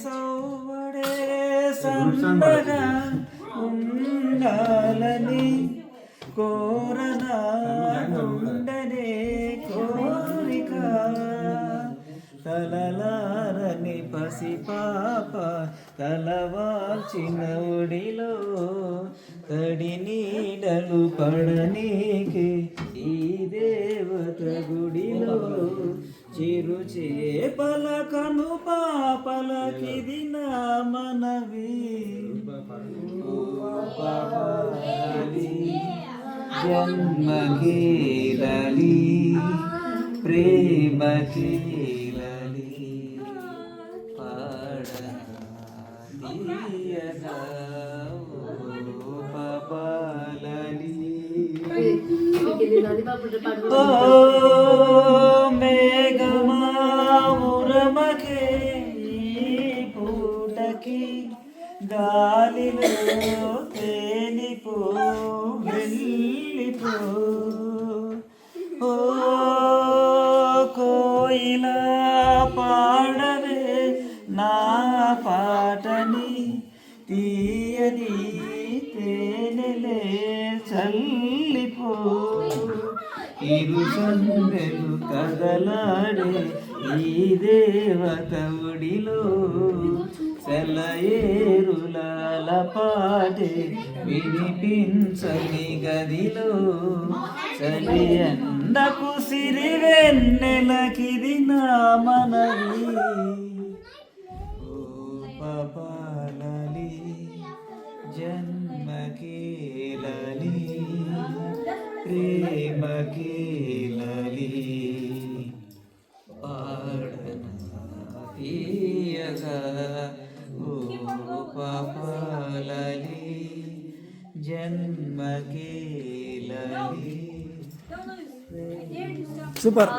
సౌవడే సంబగా ఉండాలని కోరనా ఉండనే కోరిక తలలారని పసిపాప తలవాల్చిన ఒడిలో తడి నీడలు పడనీకి ఈ దేవత గుడిలో చిరు చేపల కను పాపలకిది నా మనవి జన్మ కీలలి ప్రేమ కీలలి పాడనీయగా పాపాలలి ఓ మేఘమా ఉరమకే ఈ పూటకి గాలిలో తేలిపో వెళ్ళిపో ఓ కోయిలా పాడవే నా పాటని తీయని తేనెలే చల్లిపో ఇరు సందెలు కదలాడే ఈ దేవత ఒడిలో సెలయేరులాల పాటే వినిపించని గదిలో చలి ఎండకు సిరివెన్నెలకిది నా మనవి ఓ పాపాలలి జన్మకీలలి ప్రేమకీలలి పాడన తీయగా ఓ పాపాలలి జన్మకీలలి. సూపర్.